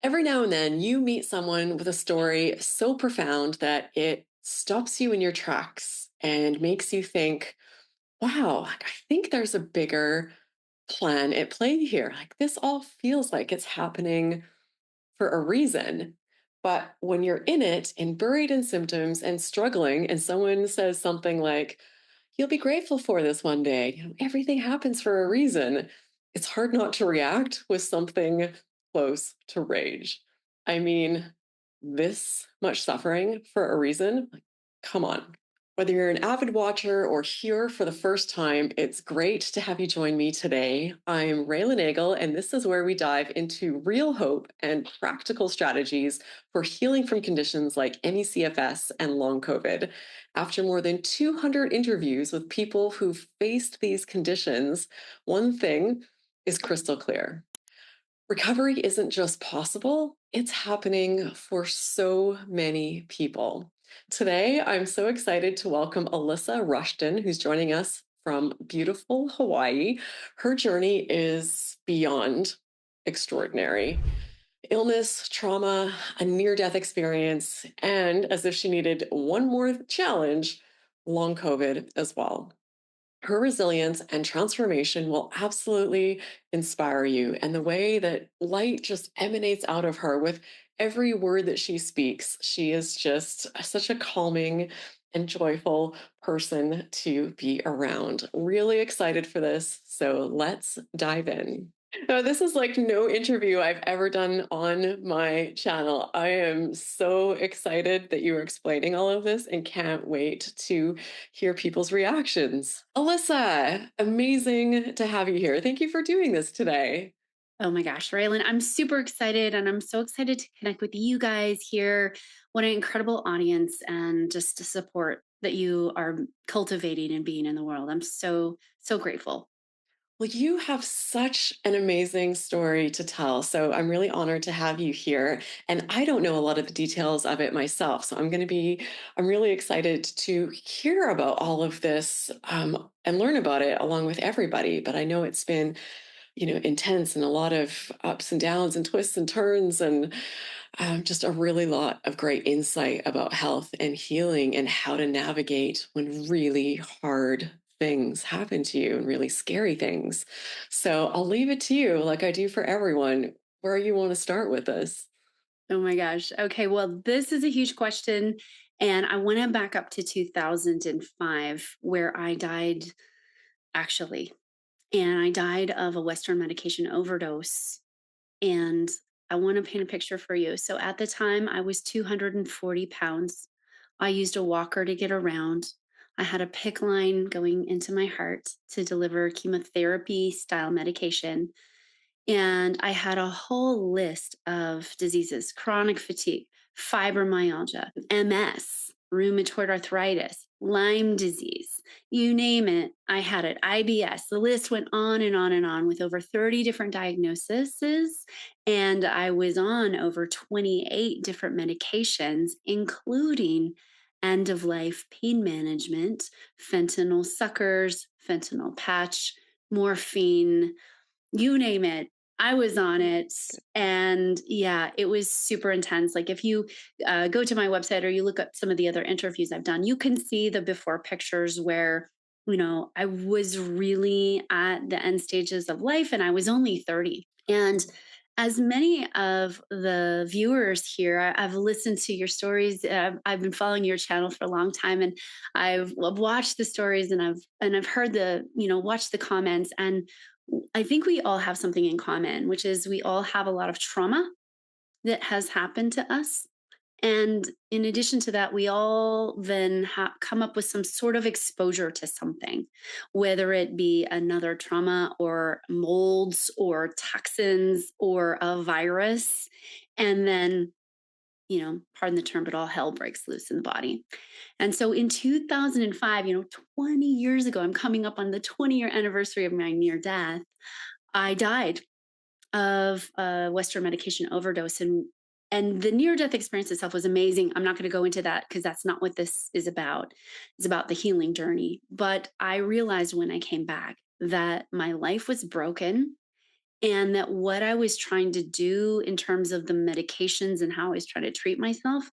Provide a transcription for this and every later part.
Every now and then, you meet someone with a story so profound that it stops you in your tracks and makes you think, wow, like, I think there's a bigger plan at play here. Like, this all feels like it's happening for a reason. But when you're in it and buried in symptoms and struggling, and someone says something like, you'll be grateful for this one day, everything happens for a reason. It's hard not to react with something close to rage. I mean, this much suffering for a reason? Like, come on. Whether you're an avid watcher or here for the first time, it's great to have you join me today. I'm Raelan Agle, and this is where we dive into real hope and practical strategies for healing from conditions like ME/CFS and long COVID. After more than 200 interviews with people who've faced these conditions, one thing is crystal clear. Recovery isn't just possible, it's happening for so many people. Today, I'm so excited to welcome Alysa Rushton, who's joining us from beautiful Hawaii. Her journey is beyond extraordinary. Illness, trauma, a near death experience, and as if she needed one more challenge, long COVID as well. Her resilience and transformation will absolutely inspire you. And the way that light just emanates out of her with every word that she speaks, she is just such a calming and joyful person to be around. Really excited for this. So let's dive in. No, this is like no interview I've ever done on my channel. I am so excited that you are explaining all of this and can't wait to hear people's reactions. Alysa, amazing to have you here. Thank you for doing this today. Oh my gosh, Raelan, I'm super excited and I'm so excited to connect with you guys here. What an incredible audience and just the support that you are cultivating and being in the world. I'm so grateful. Well, you have such an amazing story to tell. So I'm really honored to have you here. And I don't know a lot of the details of it myself. So I'm really excited to hear about all of this and learn about it along with everybody. But I know it's been, intense and a lot of ups and downs and twists and turns and just a really lot of great insight about health and healing and how to navigate when really hard things happen to you and really scary things. So I'll leave it to you, like I do for everyone, where you want to start with this. Oh my gosh. Okay, well, this is a huge question. And I want to back up to 2005, where I died actually. And I died of a Western medication overdose. And I want to paint a picture for you. So at the time, I was 240 pounds. I used a walker to get around. I had a PICC line going into my heart to deliver chemotherapy style medication. And I had a whole list of diseases: chronic fatigue, fibromyalgia, MS, rheumatoid arthritis, Lyme disease, you name it, I had it, IBS. The list went on and on and on with over 30 different diagnoses. And I was on over 28 different medications, including end of life pain management, fentanyl suckers, fentanyl patch, morphine, you name it. I was on it. And yeah, it was super intense. Like if you go to my website or you look up some of the other interviews I've done, you can see the before pictures where, I was really at the end stages of life and I was only 30. And as many of the viewers here, I've listened to your stories. I've been following your channel for a long time, and I've watched the stories, and I've heard watched the comments, and I think we all have something in common, which is we all have a lot of trauma that has happened to us. And in addition to that, we all then come up with some sort of exposure to something, whether it be another trauma or molds or toxins or a virus. And then, pardon the term, but all hell breaks loose in the body. And so in 2005, 20 years ago, I'm coming up on the 20-year anniversary of my near death. I died of a Western medication overdose, and the near death experience itself was amazing. I'm not going to go into that because that's not what this is about. It's about the healing journey. But I realized when I came back that my life was broken and that what I was trying to do in terms of the medications and how I was trying to treat myself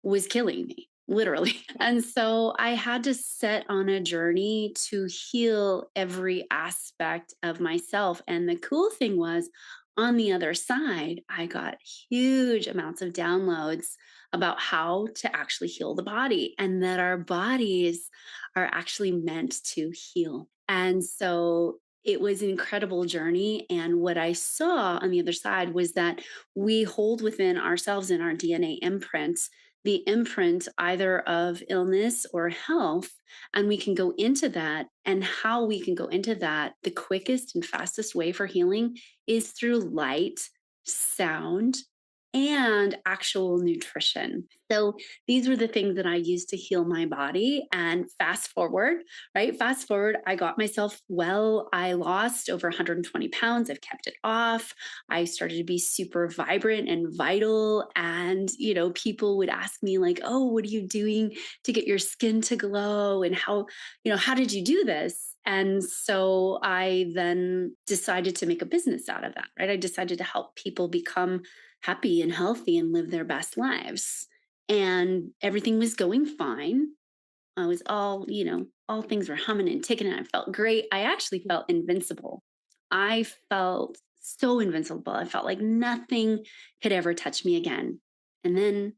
was killing me, literally. And so I had to set on a journey to heal every aspect of myself. And the cool thing was, on the other side, I got huge amounts of downloads about how to actually heal the body and that our bodies are actually meant to heal. And so it was an incredible journey. And what I saw on the other side was that we hold within ourselves in our DNA imprints the imprint either of illness or health. And we can go into that. And how we can go into that, the quickest and fastest way for healing is through light, sound, and actual nutrition. So these were the things that I used to heal my body. And fast forward, right? Fast forward, I got myself well. I lost over 120 pounds. I've kept it off. I started to be super vibrant and vital. And, people would ask me, like, oh, what are you doing to get your skin to glow? And how did you do this? And so I then decided to make a business out of that, right? I decided to help people become happy and healthy and live their best lives. And everything was going fine. I was all things were humming and ticking, and I felt great. I actually felt invincible. I felt so invincible. I felt like nothing could ever touch me again. And then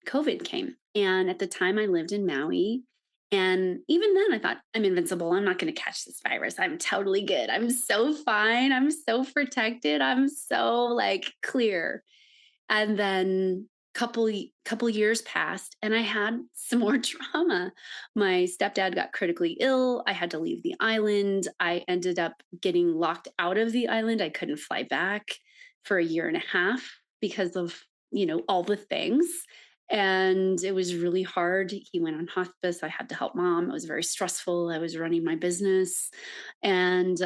COVID came. And at the time, I lived in Maui. And even then, I thought, I'm invincible. I'm not going to catch this virus. I'm totally good. I'm so fine. I'm so protected. I'm so like clear. And then couple years passed and I had some more trauma. My stepdad got critically ill. I had to leave the island. I ended up getting locked out of the island. I couldn't fly back for a year and a half because of, all the things. And it was really hard. He went on hospice. I had to help mom. It was very stressful. I was running my business. And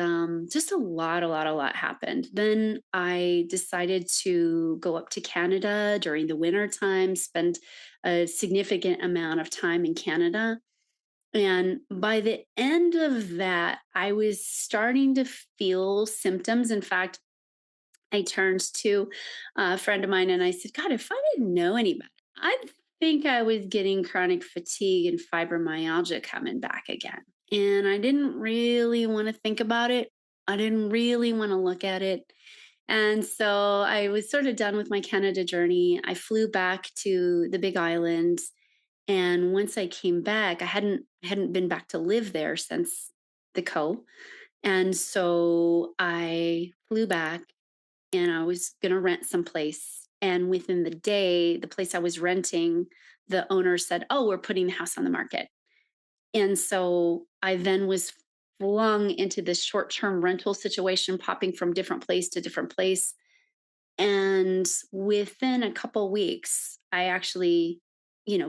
just a lot happened. Then I decided to go up to Canada during the winter time, spend a significant amount of time in Canada. And by the end of that, I was starting to feel symptoms. In fact, I turned to a friend of mine and I said, God, if I didn't know any better, I think I was getting chronic fatigue and fibromyalgia coming back again. And I didn't really want to think about it. I didn't really want to look at it. And so I was sort of done with my Canada journey. I flew back to the Big Island. And once I came back, I hadn't been back to live there since the co. And so I flew back and I was going to rent someplace. And within the day, the place I was renting, the owner said, oh, we're putting the house on the market. And so I then was flung into this short term rental situation, popping from different place to different place. And within a couple weeks, I actually,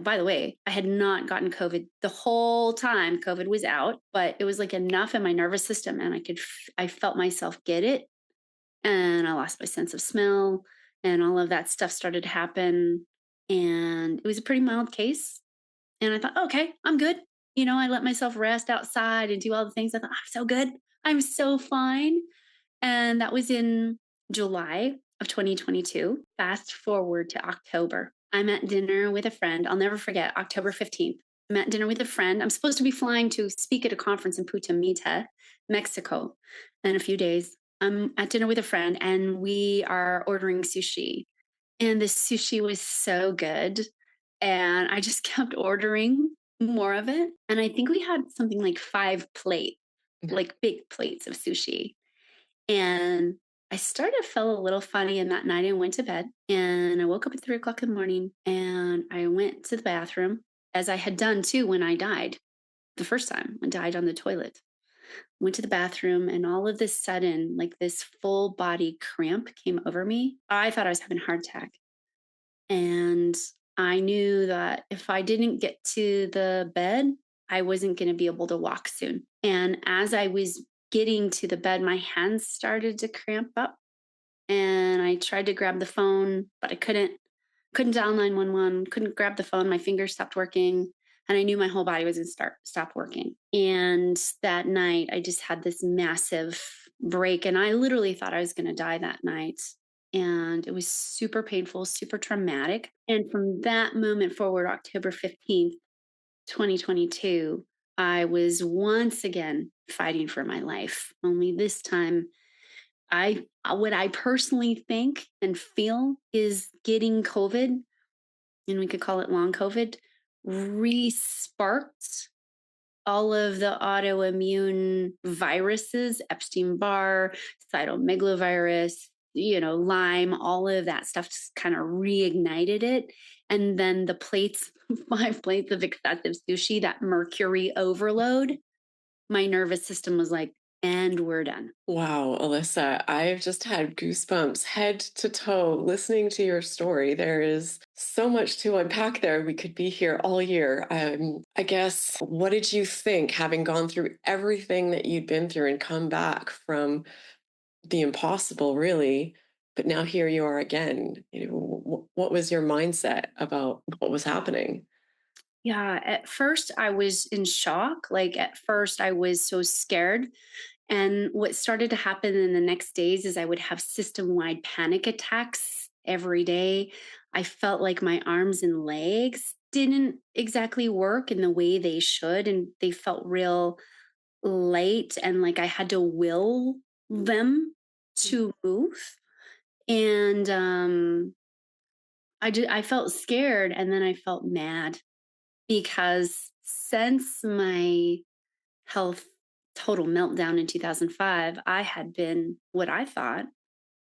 by the way, I had not gotten COVID the whole time. COVID was out, but it was like enough in my nervous system. And I felt myself get it, and I lost my sense of smell, and all of that stuff started to happen. And it was a pretty mild case. And I thought, okay, I'm good. I let myself rest outside and do all the things. I thought, I'm so good. I'm so fine. And that was in July of 2022. Fast forward to October. I'm at dinner with a friend. I'll never forget, October 15th. I'm at dinner with a friend. I'm supposed to be flying to speak at a conference in Puerto Mita, Mexico, in a few days. I'm at dinner with a friend and we are ordering sushi. And the sushi was so good. And I just kept ordering more of it. And I think we had something like 5 plates, like big plates of sushi. And I started to feel a little funny. And that night I went to bed and I woke up at 3 o'clock in the morning and I went to the bathroom, as I had done too when I died the first time. I died on the toilet. Went to the bathroom and all of this sudden, like this full body cramp came over me. I thought I was having a heart attack. And I knew that if I didn't get to the bed, I wasn't going to be able to walk soon. And as I was getting to the bed, my hands started to cramp up. And I tried to grab the phone, but I couldn't. Couldn't dial 911, couldn't grab the phone. My fingers stopped working. And I knew my whole body was going to stop working. And that night, I just had this massive break. And I literally thought I was going to die that night. And it was super painful, super traumatic. And from that moment forward, October 15th, 2022, I was once again fighting for my life. Only this time, what I personally think and feel is getting COVID, and we could call it long COVID, re-sparked all of the autoimmune viruses, Epstein-Barr, cytomegalovirus, Lyme, all of that stuff just kind of reignited it. And then the plates, 5 plates of excessive sushi, that mercury overload, my nervous system was like, and we're done. Wow, Alyssa, I've just had goosebumps head to toe listening to your story. There is so much to unpack there. We could be here all year. I guess, what did you think, having gone through everything that you'd been through and come back from the impossible, really? But now here you are again. What was your mindset about what was happening? Yeah, at first I was in shock. Like at first I was so scared. And what started to happen in the next days is I would have system wide panic attacks every day. I felt like my arms and legs didn't exactly work in the way they should. And they felt real light and like I had to will them to move. And I felt scared and then I felt mad because since my health total meltdown in 2005, I had been what I thought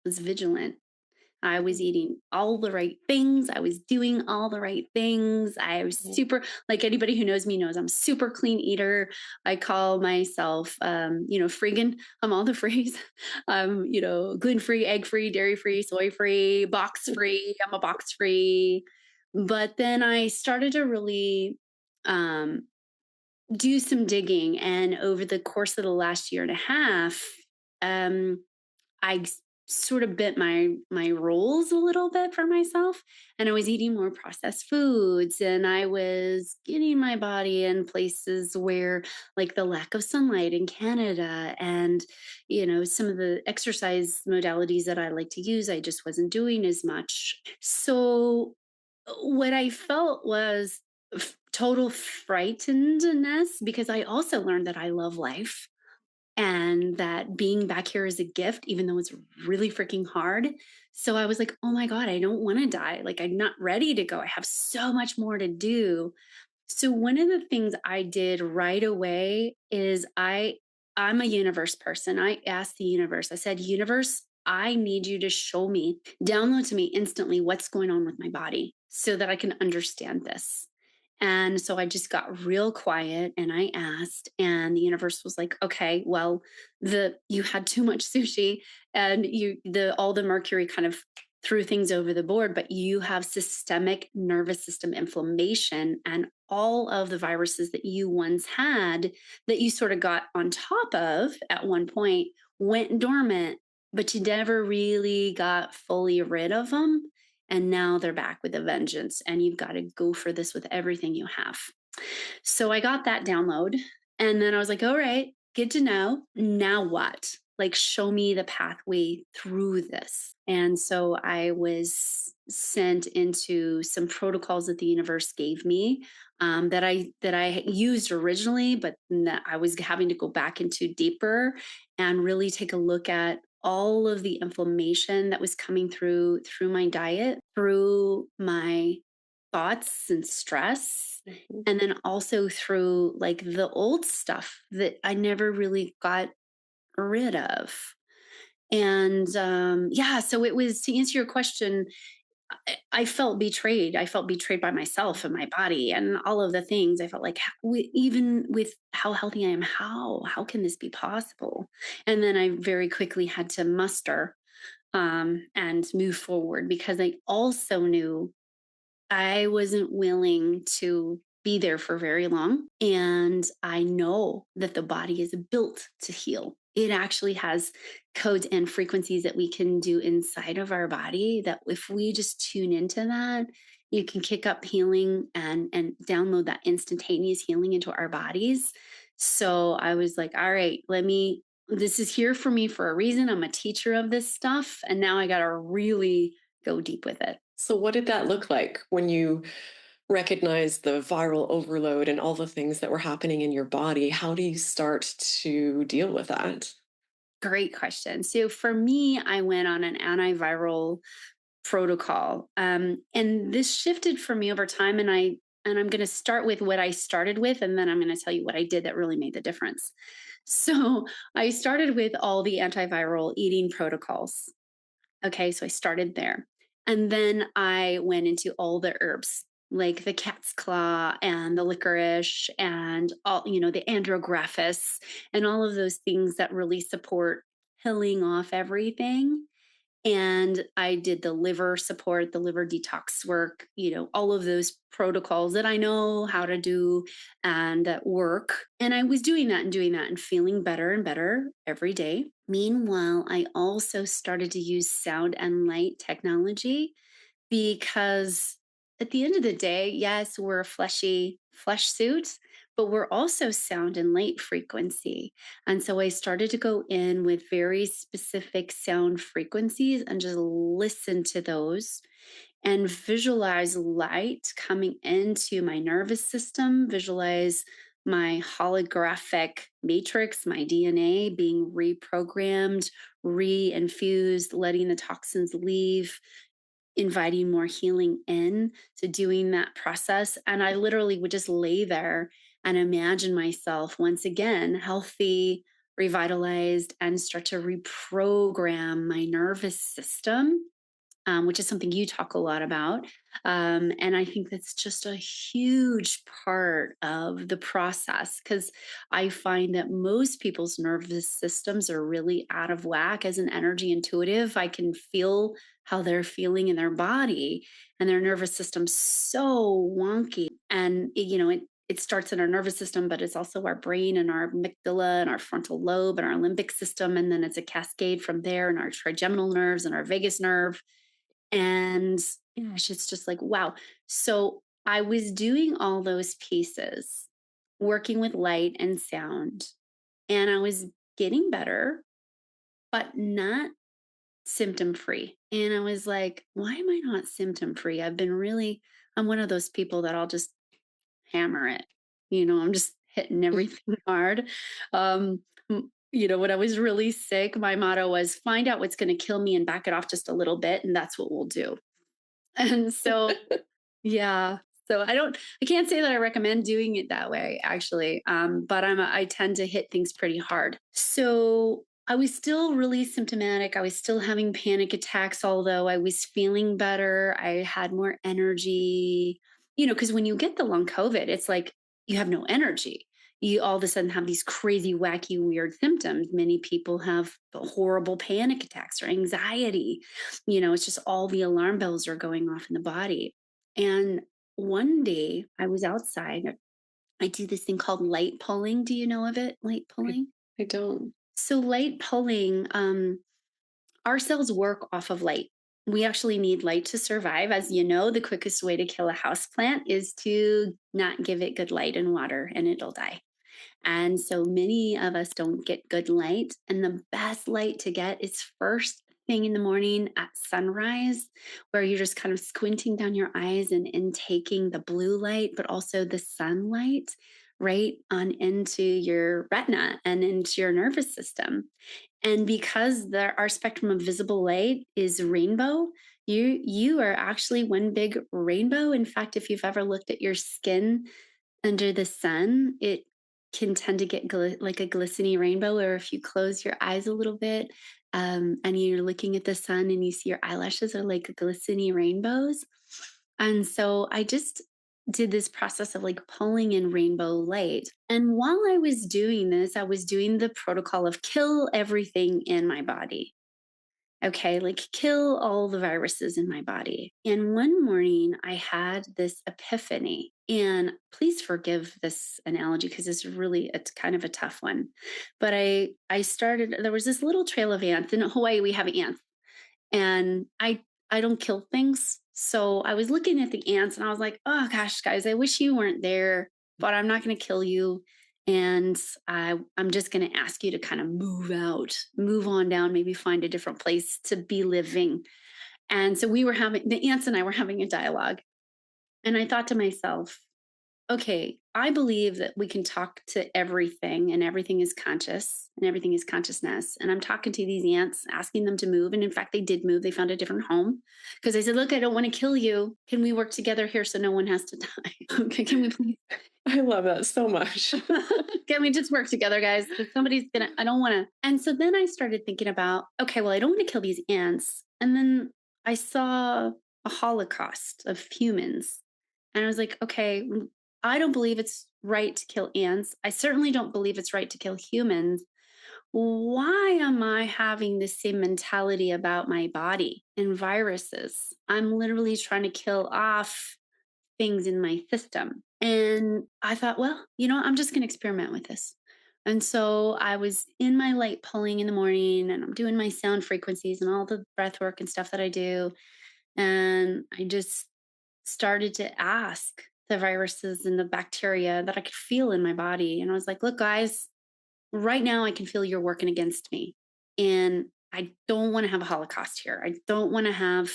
was vigilant. I was eating all the right things. I was doing all the right things. I was Mhm. super, like anybody who knows me knows I'm super clean eater. I call myself, freegan. I'm all the frees. Gluten free, egg free, dairy free, soy free, box free. I'm a box free. But then I started to really um, do some digging. And over the course of the last year and a half, um, I sort of bent my rules a little bit for myself, and I was eating more processed foods, and I was getting my body in places where, like the lack of sunlight in Canada, and some of the exercise modalities that I like to use, I just wasn't doing as much. So what I felt was total frightenedness because I also learned that I love life and that being back here is a gift, even though it's really freaking hard. So I was like, oh my God, I don't want to die. Like, I'm not ready to go. I have so much more to do. So one of the things I did right away is I'm a universe person. I asked the universe. I said, "Universe, I need you to show me, download to me instantly what's going on with my body so that I can understand this." And so I just got real quiet and I asked, and the universe was like, "Okay, well, the you had too much sushi and the all the mercury kind of threw things over the board, but you have systemic nervous system inflammation, and all of the viruses that you once had that you sort of got on top of at one point went dormant, but you never really got fully rid of them. And now they're back with a vengeance, and you've got to go for this with everything you have." So I got that download. And then I was like, all right, good to know. Now what? Like, show me the pathway through this. And so I was sent into some protocols that the universe gave me, that I used originally, but that I was having to go back into deeper and really take a look at all of the inflammation that was coming through my diet, through my thoughts and stress, Mhm. and then also through like the old stuff that I never really got rid of. And yeah, so it was, to answer your question, I felt betrayed. I felt betrayed by myself and my body and all of the things. I felt like, even with how healthy I am, how can this be possible? And then I very quickly had to muster and move forward because I also knew I wasn't willing to be there for very long. And I know that the body is built to heal. It actually has codes and frequencies that we can do inside of our body that if we just tune into that, you can kick up healing and download that instantaneous healing into our bodies. So I was like, all right, let me this is here for me for a reason. I'm a teacher of this stuff. And now I got to really go deep with it. So, what did that look like when you recognized the viral overload and all the things that were happening in your body? How do you start to deal with that? Great question. So for me, I went on an antiviral protocol. And this shifted for me over time. And I'm going to start with what I started with, and then I'm going to tell you what I did that really made the difference. So I started with all the antiviral eating protocols. Okay, so I started there. And then I went into all the herbs, like the cat's claw and the licorice and all, the andrographis and all of those things that really support killing off everything. And I did the liver support, the liver detox work, all of those protocols that I know how to do and that work. And I was doing that and feeling better and better every day. Meanwhile, I also started to use sound and light technology because at the end of the day, yes, we're a fleshy flesh suit, but we're also sound and light frequency. And so I started to go in with very specific sound frequencies and just listen to those and visualize light coming into my nervous system, visualize my holographic matrix, my DNA being reprogrammed, re-infused, letting the toxins leave, inviting more healing in. So doing that process. And I literally would just lay there and imagine myself once again healthy, revitalized, and start to reprogram my nervous system, which is something you talk a lot about. And I think that's just a huge part of the process because I find that most people's nervous systems are really out of whack. As an energy intuitive, I can feel how they're feeling in their body, and their nervous system's so wonky. And it starts in our nervous system, but it's also our brain and our amygdala and our frontal lobe and our limbic system. And then it's a cascade from there and our trigeminal nerves and our vagus nerve. And gosh, it's just like, wow. So I was doing all those pieces, working with light and sound, and I was getting better, but not symptom free. And I was like, why am I not symptom free? I'm one of those people that I'll just hammer it. I'm just hitting everything hard. When I was really sick, my motto was find out what's going to kill me and back it off just a little bit. And that's what we'll do. And so, yeah. So I can't say that I recommend doing it that way actually. But I tend to hit things pretty hard. So I was still really symptomatic. I was still having panic attacks, although I was feeling better. I had more energy, because when you get the long COVID, it's like you have no energy. You all of a sudden have these crazy, wacky, weird symptoms. Many people have horrible panic attacks or anxiety. It's just all the alarm bells are going off in the body. And one day I was outside. I do this thing called light pulling. Do you know of it? Light I, pulling? I don't. So, light pulling, our cells work off of light. We actually need light to survive. As you know, the quickest way to kill a house plant is to not give it good light and water, and it'll die. And so many of us don't get good light. And the best light to get is first thing in the morning at sunrise, where you're just kind of squinting down your eyes and intaking the blue light, but also the sunlight right on into your retina and into your nervous system. And because our spectrum of visible light is rainbow, you are actually one big rainbow. In fact, if you've ever looked at your skin under the sun, it can tend to get like a glistening rainbow, or if you close your eyes a little bit, and you're looking at the sun and you see your eyelashes are like glistening rainbows. And so I just did this process of like pulling in rainbow light. And while I was doing this, I was doing the protocol of kill everything in my body. Okay, like kill all the viruses in my body. And one morning I had this epiphany. And please forgive this analogy because it's kind of a tough one. But I started, there was this little trail of ants. In Hawaii, we have ants. And I don't kill things. So I was looking at the ants and I was like, oh gosh, guys, I wish you weren't there, but I'm not going to kill you. And I'm just going to ask you to kind of move out, move on down, maybe find a different place to be living. And so the ants and I were having a dialogue. And I thought to myself, okay, I believe that we can talk to everything and everything is conscious and everything is consciousness. And I'm talking to these ants, asking them to move. And in fact, they did move. They found a different home because I said, look, I don't want to kill you. Can we work together here so no one has to die? Okay, can we please? I love that so much. Can we just work together, guys? Because I don't want to. And so then I started thinking about, okay, well, I don't want to kill these ants. And then I saw a holocaust of humans. And I was like, okay, I don't believe it's right to kill ants. I certainly don't believe it's right to kill humans. Why am I having the same mentality about my body and viruses? I'm literally trying to kill off things in my system. And I thought, well, I'm just going to experiment with this. And so I was in my light pulling in the morning and I'm doing my sound frequencies and all the breath work and stuff that I do. And I just started to ask the viruses and the bacteria that I could feel in my body. And I was like, look, guys, right now I can feel you're working against me. And I don't want to have a Holocaust here. I don't want to have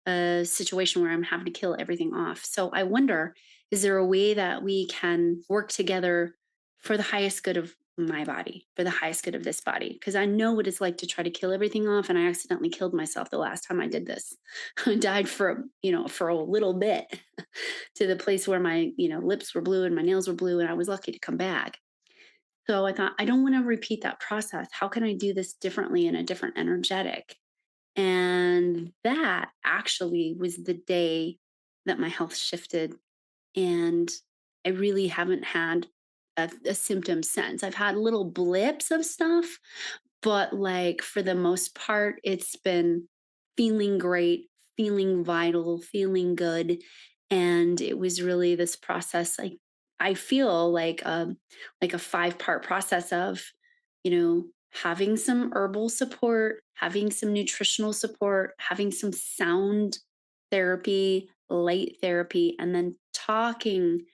a situation where I'm having to kill everything off. So I wonder, is there a way that we can work together for the highest good of my body, for the highest good of this body? Because I know what it's like to try to kill everything off. And I accidentally killed myself the last time I did this. I died for a little bit to the place where my, lips were blue and my nails were blue. And I was lucky to come back. So I thought, I don't want to repeat that process. How can I do this differently in a different energetic? And that actually was the day that my health shifted. And I really haven't had a symptom since. I've had little blips of stuff, but like for the most part, it's been feeling great, feeling vital, feeling good. And it was really this process. I feel like a 5-part process of, having some herbal support, having some nutritional support, having some sound therapy, light therapy, and then talking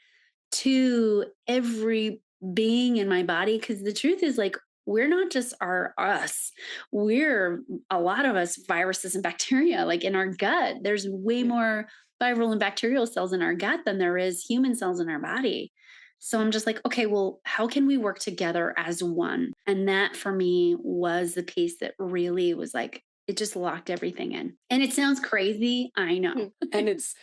to every being in my body. Because the truth is, like, we're not just our us. We're a lot of us viruses and bacteria, like in our gut. There's way Yeah. more viral and bacterial cells in our gut than there is human cells in our body. So I'm just like, okay, well, how can we work together as one? And that for me was the piece that really was like, it just locked everything in. And it sounds crazy. I know. And it's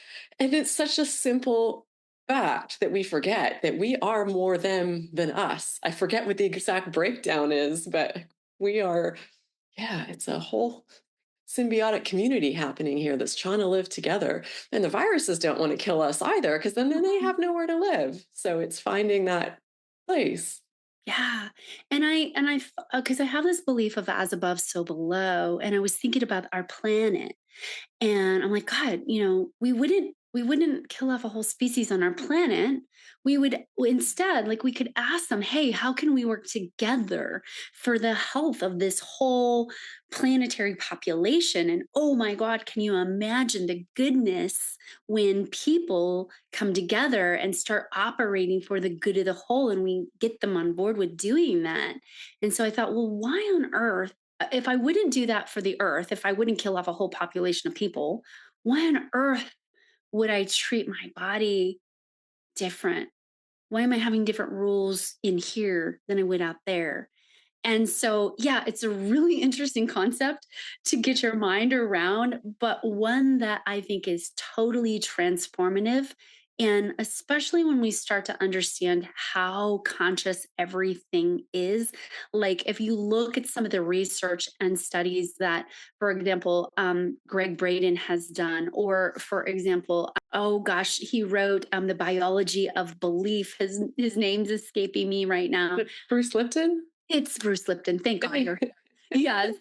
such a simple fact that we forget that we are more them than us. I forget what the exact breakdown is, but we are, yeah, it's a whole symbiotic community happening here that's trying to live together. And the viruses don't want to kill us either, because then they have nowhere to live. So it's finding that place. Yeah. And I because I have this belief of as above, so below. And I was thinking about our planet. And I'm like, God, we wouldn't kill off a whole species on our planet. We would instead, like, we could ask them, hey, how can we work together for the health of this whole planetary population? And oh my God, can you imagine the goodness when people come together and start operating for the good of the whole and we get them on board with doing that? And so I thought, well, why on earth if I wouldn't do that for the earth, if I wouldn't kill off a whole population of people, why on earth would I treat my body different? Why am I having different rules in here than I would out there? And so, yeah, it's a really interesting concept to get your mind around, but one that I think is totally transformative. And especially when we start to understand how conscious everything is. Like, if you look at some of the research and studies that, for example, Greg Braden has done, or for example, oh gosh, he wrote The Biology of Belief. His name's escaping me right now. Bruce Lipton? It's Bruce Lipton. Thank God. Yes.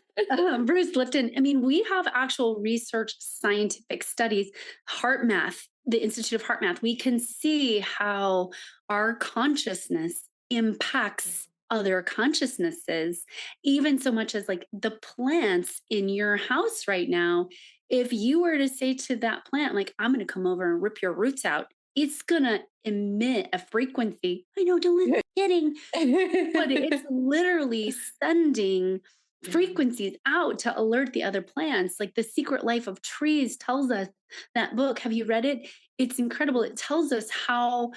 Bruce Lipton. I mean, we have actual research, scientific studies, heart math, the Institute of Heart Math. We can see how our consciousness impacts other consciousnesses, even so much as like the plants in your house right now. If you were to say to that plant, like, I'm going to come over and rip your roots out, it's gonna emit a frequency. I know, don't kidding, but it's literally sending frequencies out to alert the other plants. Like The Secret Life of Trees tells us, that book. Have you read it? It's incredible. It tells us how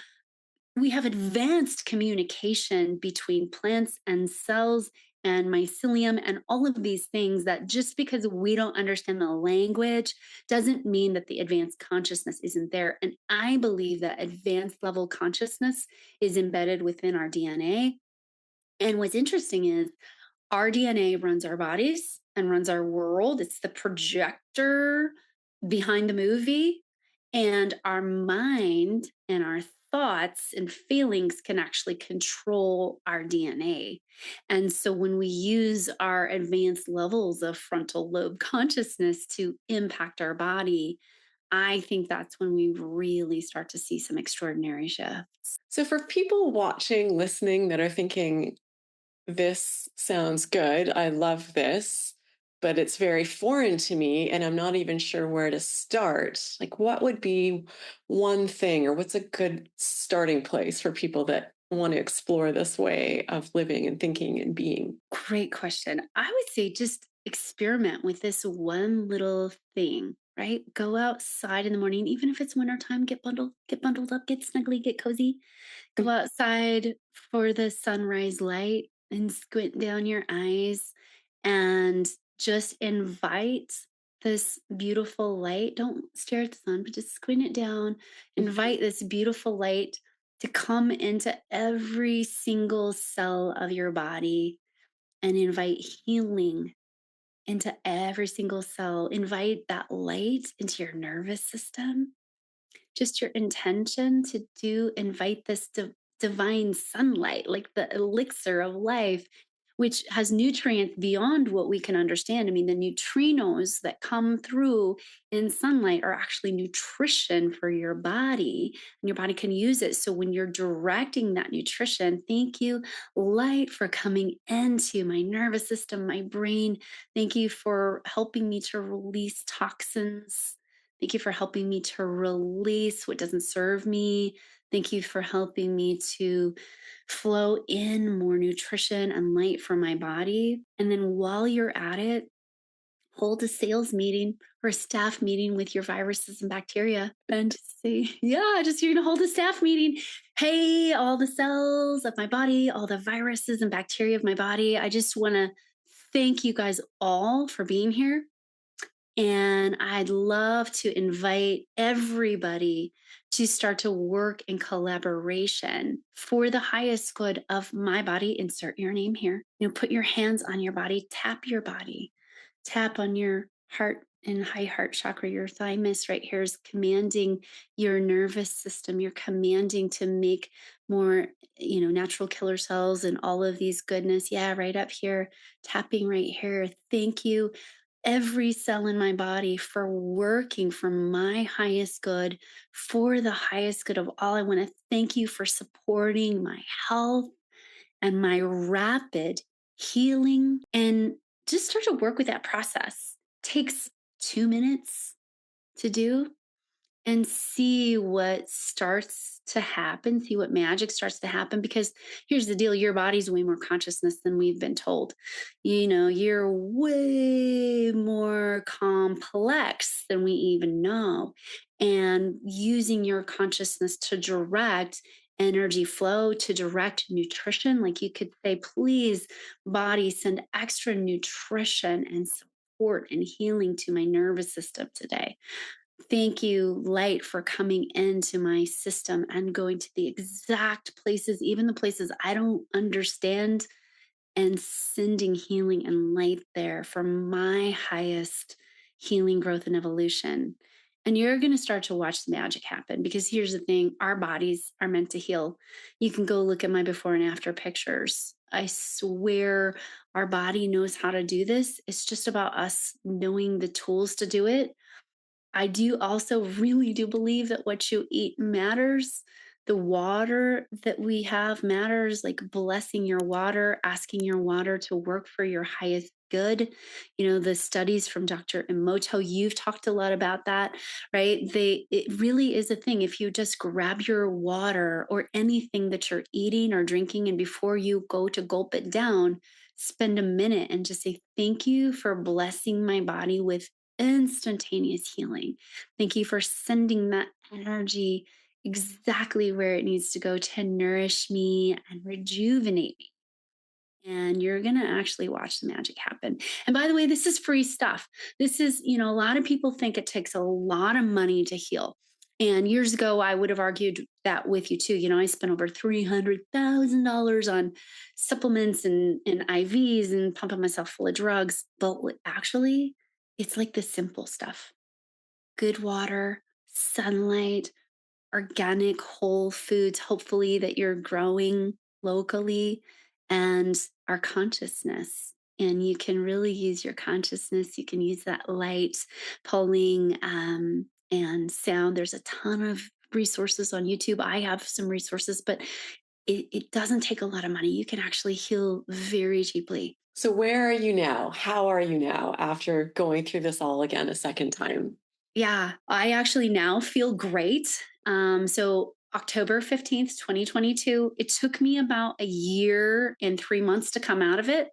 we have advanced communication between plants and cells and mycelium and all of these things, that just because we don't understand the language doesn't mean that the advanced consciousness isn't there. And I believe that advanced level consciousness is embedded within our DNA. And what's interesting is our DNA runs our bodies and runs our world. It's the projector behind the movie. And our mind and our thoughts and feelings can actually control our DNA. And so when we use our advanced levels of frontal lobe consciousness to impact our body, I think that's when we really start to see some extraordinary shifts. So, for people watching, listening that are thinking, this sounds good, I love this, but it's very foreign to me and I'm not even sure where to start, like what would be one thing or what's a good starting place for people that want to explore this way of living and thinking and being? Great question. I would say just experiment with this one little thing, right? Go outside in the morning, even if it's wintertime, get bundled up, get snuggly, get cozy. Go outside for the sunrise light and squint down your eyes and just invite this beautiful light. Don't stare at the sun, but just squint it down. Invite this beautiful light to come into every single cell of your body and invite healing into every single cell. Invite that light into your nervous system. Just your intention to do, invite this divine sunlight, like the elixir of life, which has nutrients beyond what we can understand. I mean, the neutrinos that come through in sunlight are actually nutrition for your body, and your body can use it. So when you're directing that nutrition, thank you, light, for coming into my nervous system, my brain. Thank you for helping me to release toxins. Thank you for helping me to release what doesn't serve me. Thank you for helping me to flow in more nutrition and light for my body. And then while you're at it, hold a sales meeting or a staff meeting with your viruses and bacteria and just say, yeah, just you're gonna hold a staff meeting. Hey, all the cells of my body, all the viruses and bacteria of my body, I just wanna thank you guys all for being here. And I'd love to invite everybody to start to work in collaboration for the highest good of my body. Insert your name here. Put your hands on your body, tap on your heart and high heart chakra. Your thymus right here is commanding your nervous system. You're commanding to make more, natural killer cells and all of these goodness. Yeah, right up here, tapping right here. Thank you, every cell in my body, for working for my highest good, for the highest good of all. I want to thank you for supporting my health and my rapid healing, and just start to work with that process. Takes 2 minutes to do, and see what starts to happen, see what magic starts to happen. Because here's the deal, your body's way more consciousness than we've been told. You're way more complex than we even know. And using your consciousness to direct energy flow, to direct nutrition, like you could say, please, body, send extra nutrition and support and healing to my nervous system today. Thank you, light, for coming into my system and going to the exact places, even the places I don't understand, and sending healing and light there for my highest healing, growth, and evolution. And you're going to start to watch the magic happen, because here's the thing, our bodies are meant to heal. You can go look at my before and after pictures. I swear our body knows how to do this. It's just about us knowing the tools to do it. I do also really do believe that what you eat matters. The water that we have matters, like blessing your water, asking your water to work for your highest good. The studies from Dr. Emoto, you've talked a lot about that, right? It really is a thing. If you just grab your water or anything that you're eating or drinking, and before you go to gulp it down, spend a minute and just say, thank you for blessing my body with instantaneous healing. Thank you for sending that energy exactly where it needs to go to nourish me and rejuvenate me. And you're going to actually watch the magic happen. And by the way, this is free stuff. This is, a lot of people think it takes a lot of money to heal. And years ago, I would have argued that with you too. I spent over $300,000 on supplements and IVs and pumping myself full of drugs. But actually, it's like the simple stuff: good water, sunlight, organic whole foods, hopefully that you're growing locally, and our consciousness. And you can really use your consciousness. You can use that light, pulling, and sound. There's a ton of resources on YouTube. I have some resources, but it doesn't take a lot of money. You can actually heal very cheaply. So, where are you now? How are you now after going through this all again a second time? Yeah, I actually now feel great. So October 15th, 2022, it took me about a year and 3 months to come out of it.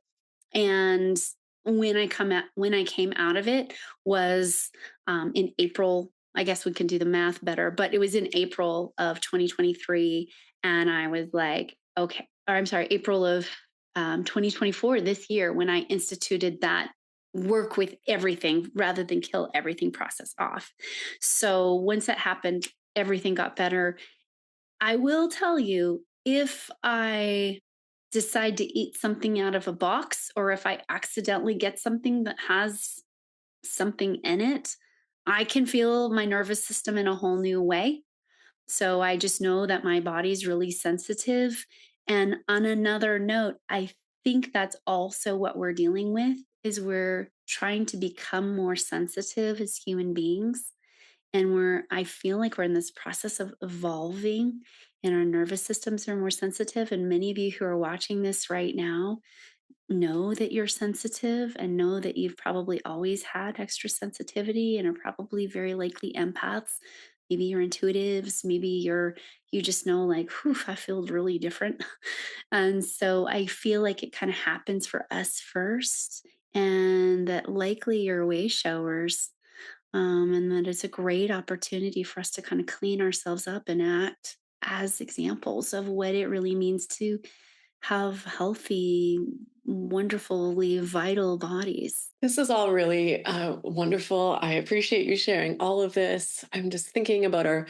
And when I came out of it was in April. I guess we can do the math better, but it was in April of 2023. And I was like, okay, or I'm sorry, April of 2024, this year, when I instituted that work with everything rather than kill everything process off. So once that happened, everything got better. I will tell you, if I decide to eat something out of a box, or if I accidentally get something that has something in it, I can feel my nervous system in a whole new way. So I just know that my body's really sensitive. And on another note, I think that's also what we're dealing with, is we're trying to become more sensitive as human beings. And I feel like we're in this process of evolving, and our nervous systems are more sensitive. And many of you who are watching this right now know that you're sensitive, and know that you've probably always had extra sensitivity and are probably very likely empaths. Maybe you're intuitives, maybe you just know, like, whew, I feel really different. And so I feel like it kind of happens for us first, and that likely you're way showers, and that it's a great opportunity for us to kind of clean ourselves up and act as examples of what it really means to have healthy, wonderfully vital bodies. This is all really wonderful. I appreciate you sharing all of this. I'm just thinking about our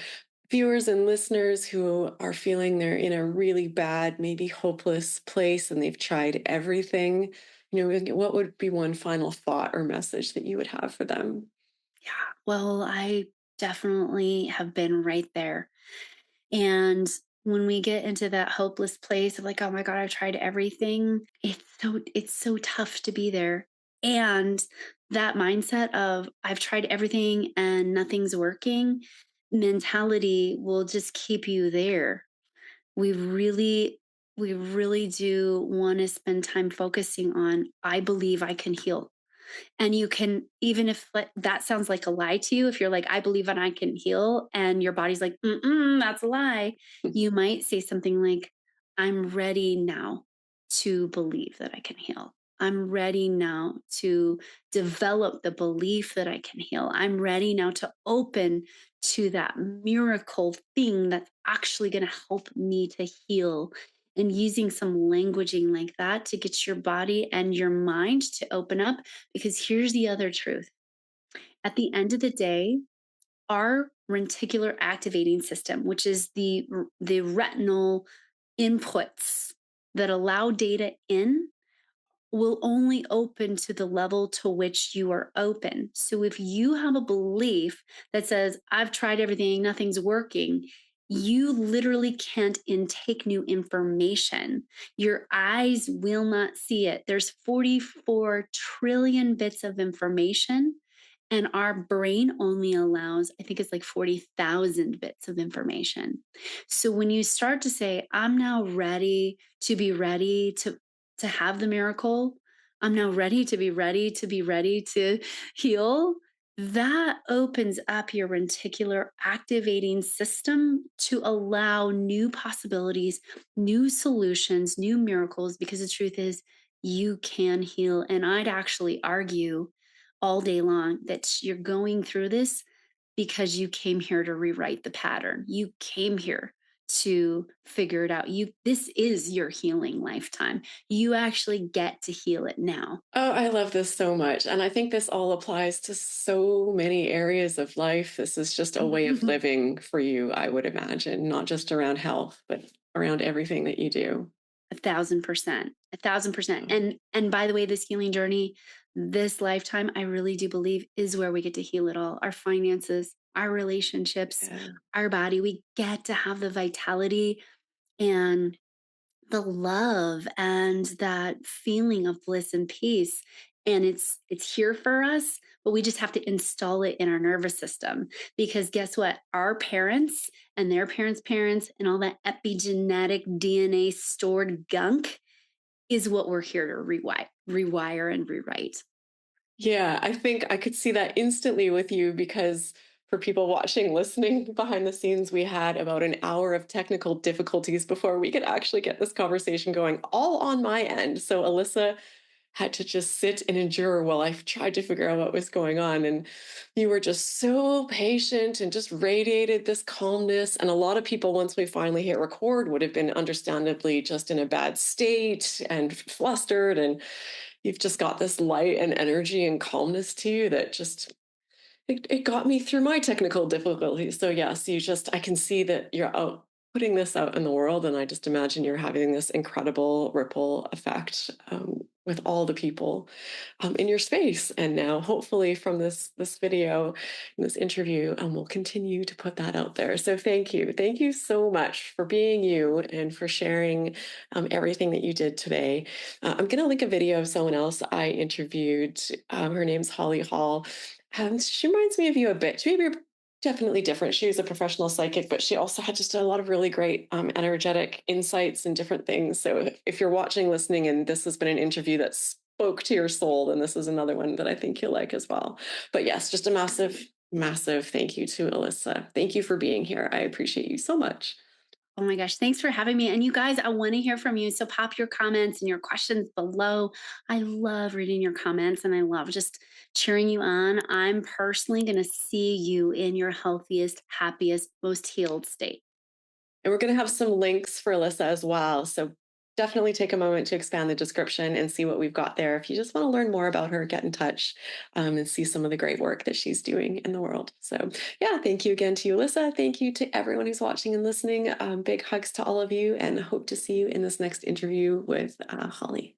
viewers and listeners who are feeling they're in a really bad, maybe hopeless place and they've tried everything. What would be one final thought or message that you would have for them? Yeah. Well, I definitely have been right there. And when we get into that hopeless place of like, oh my God, I've tried everything, it's so tough to be there. And that mindset of I've tried everything and nothing's working mentality will just keep you there. We really, we really do want to spend time focusing on, I believe I can heal. And you can, even if that sounds like a lie to you, if you're like, I believe and I can heal, and your body's like, mm-mm, that's a lie, you might say something like, I'm ready now to believe that I can heal. I'm ready now to develop the belief that I can heal. I'm ready now to open to that miracle thing that's actually going to help me to heal. And using some languaging like that to get your body and your mind to open up. Because here's the other truth: at the end of the day, our reticular activating system, which is the retinal inputs that allow data in, will only open to the level to which you are open. So if you have a belief that says, I've tried everything, nothing's working, you literally can't intake new information. Your eyes will not see it. There's 44 trillion bits of information, and our brain only allows, I think it's like 40,000 bits of information. So when you start to say, I'm now ready to be ready to have the miracle, I'm now ready to heal. That opens up your reticular activating system to allow new possibilities, new solutions, new miracles, because the truth is, you can heal. And I'd actually argue all day long that you're going through this because you came here to rewrite the pattern. You came here to figure it out. This is your healing lifetime. You actually get to heal it now. Oh, I love this so much. And I think this all applies to so many areas of life. This is just a way of living for you, I would imagine, not just around health, but around everything that you do. 1,000%. 1,000%. So, And by the way, this healing journey, this lifetime, I really do believe is where we get to heal it all. Our finances, our relationships, yeah. our body. We get to have the vitality and the love and that feeling of bliss and peace, and it's here for us, but we just have to install it in our nervous system, because guess what, our parents and their parents parents and all that epigenetic DNA stored gunk is what we're here to rewire and rewrite. Yeah, I think I could see that instantly with you because for people watching, listening behind the scenes, we had about an hour of technical difficulties before we could actually get this conversation going, all on my end. So Alyssa had to just sit and endure while I tried to figure out what was going on. And you were just so patient and just radiated this calmness. And a lot of people, once we finally hit record, would have been understandably just in a bad state and flustered. And you've just got this light and energy and calmness to you that just it got me through my technical difficulties. So yes, I can see that you're out putting this out in the world, and I just imagine you're having this incredible ripple effect with all the people in your space. And now, hopefully, from this video, and this interview, we'll continue to put that out there. So thank you so much for being you and for sharing everything that you did today. I'm going to link a video of someone else I interviewed. Her name's Holly Hall. She reminds me of you a bit. Maybe you're definitely different. She was a professional psychic, but she also had just a lot of really great energetic insights and different things. So if you're watching, listening, and this has been an interview that spoke to your soul, then this is another one that I think you'll like as well. But yes, just a massive, massive thank you to Alyssa. Thank you for being here. I appreciate you so much. Oh my gosh, thanks for having me. And you guys, I want to hear from you. So pop your comments and your questions below. I love reading your comments and I love just cheering you on. I'm personally going to see you in your healthiest, happiest, most healed state. And we're going to have some links for Alyssa as well. So definitely take a moment to expand the description and see what we've got there. If you just want to learn more about her, get in touch and see some of the great work that she's doing in the world. So, yeah, thank you again to you, Alyssa. Thank you to everyone who's watching and listening. Big hugs to all of you, and hope to see you in this next interview with Holly.